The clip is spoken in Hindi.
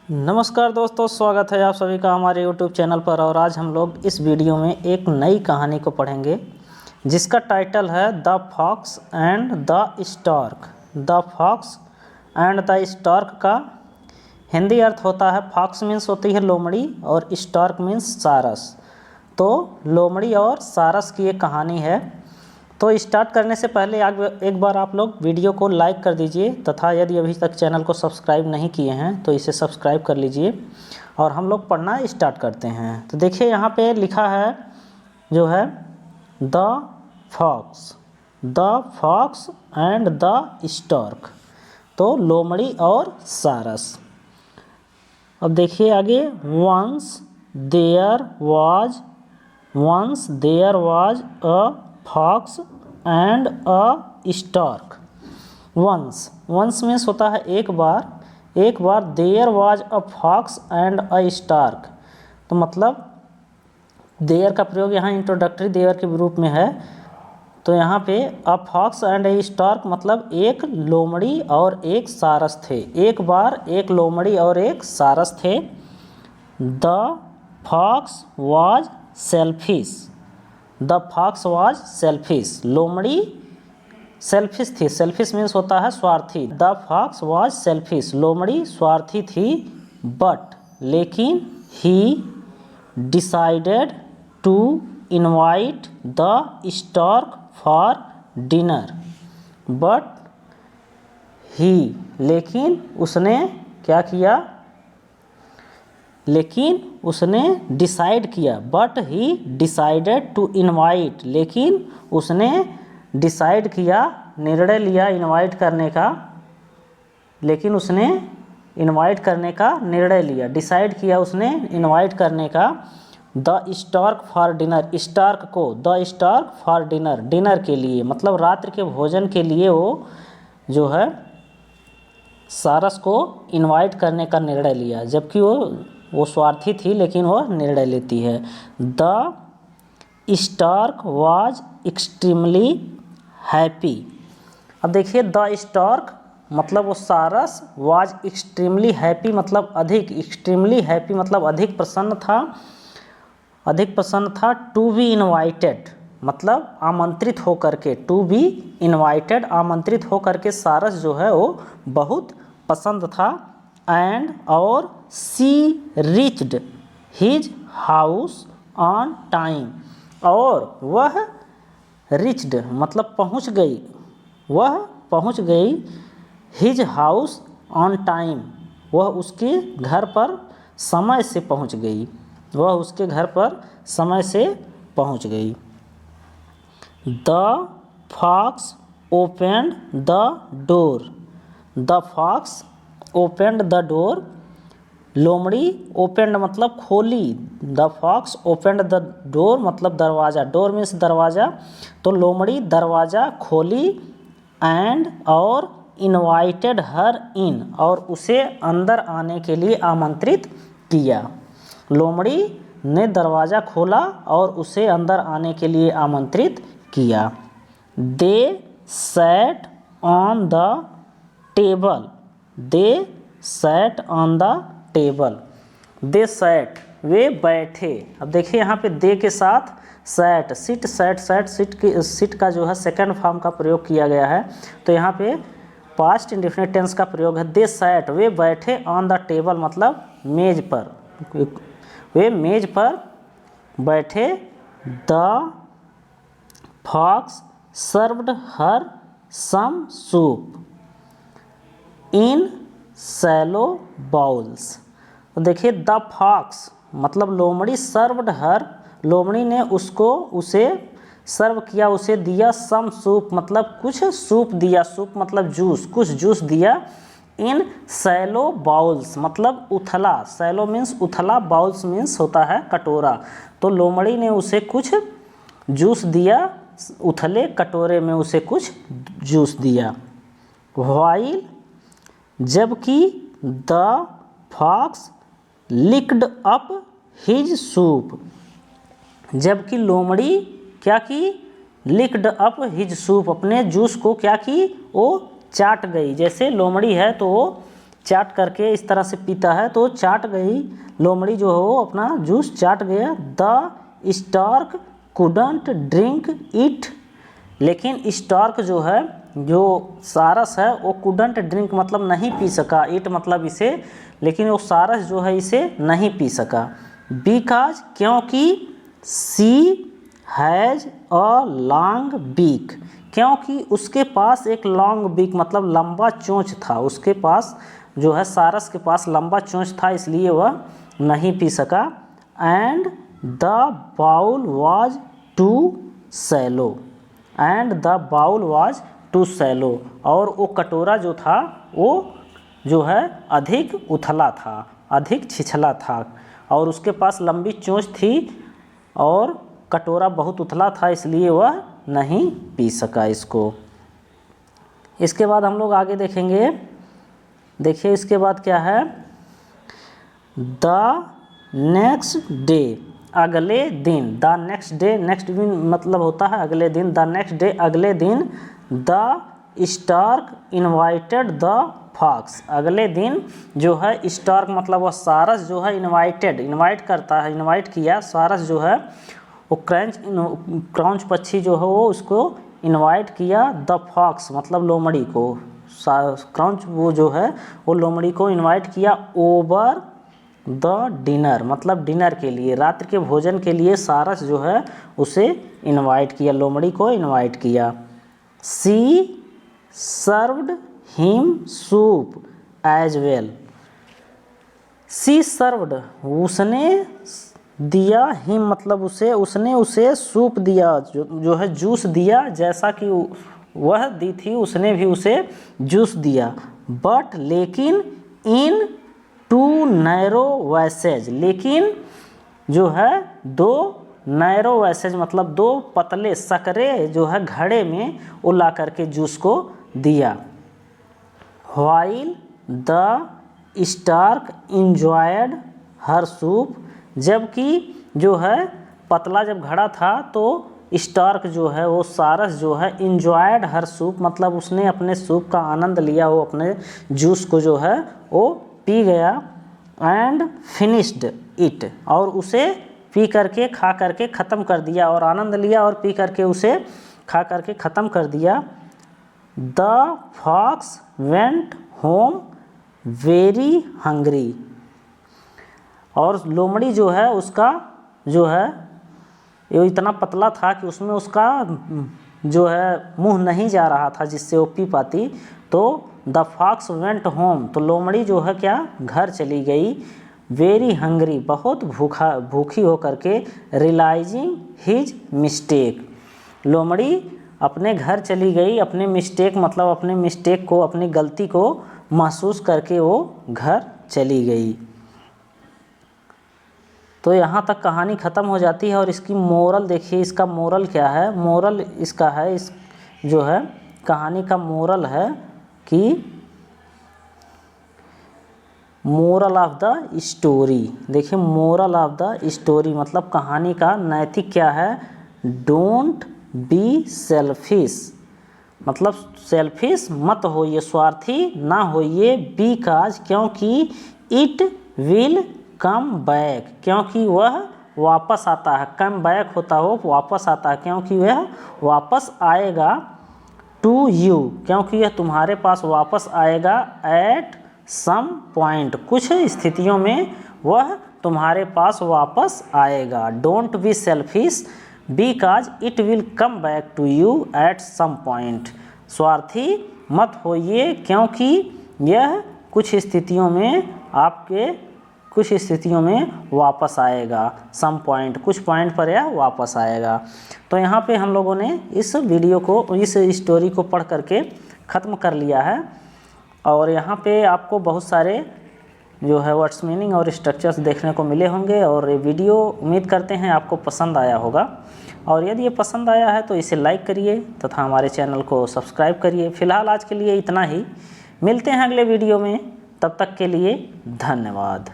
नमस्कार दोस्तों, स्वागत है आप सभी का हमारे YouTube चैनल पर। और आज हम लोग इस वीडियो में एक नई कहानी को पढ़ेंगे जिसका टाइटल है the fox and the stork. The fox and the stork का हिंदी अर्थ होता है, फॉक्स मीन्स होती है लोमड़ी और स्टार्क मीन्स सारस। तो लोमड़ी और सारस की एक कहानी है। तो स्टार्ट करने से पहले एक बार आप लोग वीडियो को लाइक कर दीजिए तथा यदि अभी तक चैनल को सब्सक्राइब नहीं किए हैं तो इसे सब्सक्राइब कर लीजिए और हम लोग पढ़ना स्टार्ट करते हैं। तो देखिए यहाँ पे लिखा है जो है the fox and the stork. तो लोमड़ी और सारस। अब देखिए आगे, once there was a fox and a stork. Once means होता है एक बार there was a fox and a stork. तो मतलब देयर का प्रयोग यहाँ इंट्रोडक्टरी देयर के रूप में है। तो यहाँ पे a fox and a stork मतलब एक लोमड़ी और एक सारस थे। एक बार एक लोमड़ी और एक सारस थे। The fox was selfish. लोमड़ी सेल्फिश थी। सेल्फिश मीन्स होता है स्वार्थी। The fox was selfish. लोमड़ी स्वार्थी थी। बट लेकिन he decided to invite the stork for dinner. लेकिन उसने क्या किया? लेकिन उसने डिसाइड किया। But he decided to invite. लेकिन उसने डिसाइड किया, निर्णय लिया इनवाइट करने का। लेकिन उसने इनवाइट करने का निर्णय लिया, डिसाइड किया उसने इनवाइट करने का। The stork for dinner. Stork को, the stork for dinner, dinner के लिए मतलब रात्रि के भोजन के लिए वो जो है सारस को इनवाइट करने का निर्णय लिया। जबकि वो स्वार्थी थी लेकिन वो निर्णय लेती है। The stork was extremely happy. अब देखिए, द स्टार्क मतलब वो सारस, वाज एक्सट्रीमली हैप्पी मतलब अधिक, एक्सट्रीमली हैप्पी मतलब अधिक प्रसन्न था। टू बी इनवाइटेड मतलब आमंत्रित होकर के। टू बी इनवाइटेड आमंत्रित होकर के सारस जो है वो बहुत पसंद था। एंड और she reached his house on time. और वह रिच्ड मतलब पहुंच गई। हिज हाउस ऑन टाइम वह उसके घर पर समय से पहुंच गई। The fox opened the door. लोमड़ी ओपेंड मतलब खोली। The fox opened the door मतलब दरवाज़ा। डोर मीन्स दरवाज़ा। तो लोमड़ी दरवाज़ा खोली। एंड और इनवाइटेड हर इन और उसे अंदर आने के लिए आमंत्रित किया। लोमड़ी ने दरवाज़ा खोला और उसे अंदर आने के लिए आमंत्रित किया। They sat on the table. They sat वे बैठे। अब देखिए यहाँ पे दे के साथ सैट, सिट का जो है सेकंड फॉर्म का प्रयोग किया गया है। तो यहाँ पे पास्ट इंडेफिनिट टेंस का प्रयोग है। दे सैट वे बैठे, ऑन द टेबल मतलब मेज पर, वे मेज पर बैठे। The fox served her some soup in shallow bowls. तो देखिए, द फॉक्स मतलब लोमड़ी, सर्व्ड हर लोमड़ी ने उसे सर्व किया, उसे दिया। सम सूप मतलब कुछ सूप दिया। सूप मतलब जूस, कुछ जूस दिया। इन सैलो बाउल्स मतलब उथला। सैलो मीन्स उथला, बाउल्स मीन्स होता है कटोरा। तो लोमड़ी ने उसे कुछ जूस दिया, उथले कटोरे में उसे कुछ जूस दिया। व्हाइल जबकि the fox licked up his soup. जबकि लोमड़ी क्या की? लिक्ड अप हिज सूप अपने जूस को क्या की? वो चाट गई। जैसे लोमड़ी है तो वो चाट करके इस तरह से पीता है, तो चाट गई लोमड़ी जो है वो अपना जूस चाट गया। The stork couldn't drink it, लेकिन स्टार्क जो है, जो सारस है, वो कुडंट ड्रिंक मतलब नहीं पी सका, इट मतलब इसे, लेकिन वो सारस जो है इसे नहीं पी सका। बिकॉज क्योंकि सी हैज़ अ लॉन्ग बीक, क्योंकि उसके पास एक लॉन्ग बीक मतलब लंबा चोंच था, उसके पास जो है सारस के पास लंबा चोंच था, इसलिए वह नहीं पी सका। And the bowl was too shallow, and the bowl was too shallow, और वो कटोरा जो था वो जो है अधिक उथला था, अधिक छिछला था, और उसके पास लंबी चोंच थी और कटोरा बहुत उथला था, इसलिए वह नहीं पी सका इसको। इसके बाद हम लोग आगे देखेंगे। देखिए इसके बाद क्या है, द नेक्स्ट डे, अगले दिन। द नेक्स्ट डे, नेक्स्ट दिन मतलब होता है अगले दिन। द नेक्स्ट डे, अगले दिन। The stork invited the fox, अगले दिन जो है स्टार्क मतलब वह सारस जो है इनवाइटेड, इनवाइट करता है, इनवाइट किया। सारस जो है वो क्रांच पक्षी जो है वो उसको इनवाइट किया। द फॉक्स मतलब लोमड़ी को, क्रांच वो जो है वो लोमड़ी को इनवाइट किया। ओवर द डिनर मतलब डिनर के लिए, रात्रि के भोजन के लिए सारस जो है उसे इनवाइट किया, लोमड़ी को इनवाइट किया। She served him soup as well, she served उसने दिया, हिम मतलब उसे, उसने उसे सूप दिया, जो है जूस दिया, जैसा कि वह दी थी उसने भी उसे जूस दिया। बट लेकिन इन टू नैरो वैसेज, लेकिन जो है दो नैरो वैसेज मतलब दो पतले सकरे जो है घड़े में वो ला करके जूस को दिया। While the stork enjoyed her soup, जबकि जो है पतला जब घड़ा था तो स्टार्क जो है वो सारस जो है इंजॉयड हर सूप मतलब उसने अपने सूप का आनंद लिया, वो अपने जूस को जो है वो पी गया। एंड फिनिश्ड इट, और उसे पी करके खा करके ख़त्म कर दिया, और आनंद लिया और पी करके उसे खा करके ख़त्म कर दिया। The fox went home very hungry, और लोमड़ी जो है उसका जो है ये इतना पतला था कि उसमें उसका जो है मुंह नहीं जा रहा था जिससे वो पी पाती। तो द फॉक्स वेंट होम, तो लोमड़ी जो है क्या घर चली गई। वेरी हंग्री बहुत भूखी होकर के। रियलाइजिंग हिज मिस्टेक, लोमड़ी अपने घर चली गई, अपने मिस्टेक मतलब अपने मिस्टेक को, अपनी गलती को महसूस करके वो घर चली गई। तो यहाँ तक कहानी ख़त्म हो जाती है। और इसकी मोरल देखिए, इसका मोरल क्या है। मोरल इसका है, इस जो है कहानी का मोरल है कि मोरल ऑफ द स्टोरी। देखिए मोरल ऑफ द स्टोरी मतलब कहानी का नैतिक क्या है। डोंट बी सेल्फिश मतलब सेल्फिश मत होइए, स्वार्थी ना होइए। बिकॉज क्योंकि इट विल कम बैक, क्योंकि वह वापस आता है। कम बैक होता हो वापस आता है, क्योंकि वह वापस आएगा। टू यू क्योंकि यह तुम्हारे पास वापस आएगा। एट सम पॉइंट कुछ स्थितियों में वह तुम्हारे पास वापस आएगा। Don't be selfish because it will come back to you at some point, स्वार्थी मत होइए क्योंकि यह कुछ स्थितियों में आपके कुछ स्थितियों में वापस आएगा। सम पॉइंट कुछ पॉइंट पर यह वापस आएगा। तो यहाँ पे हम लोगों ने इस वीडियो को, इस स्टोरी को पढ़ करके ख़त्म कर लिया है। और यहाँ पे आपको बहुत सारे जो है वर्ड्स मीनिंग और स्ट्रक्चर्स देखने को मिले होंगे। और ये वीडियो उम्मीद करते हैं आपको पसंद आया होगा। और यदि ये पसंद आया है तो इसे लाइक करिए तथा हमारे चैनल को सब्सक्राइब करिए। फिलहाल आज के लिए इतना ही, मिलते हैं अगले वीडियो में, तब तक के लिए धन्यवाद।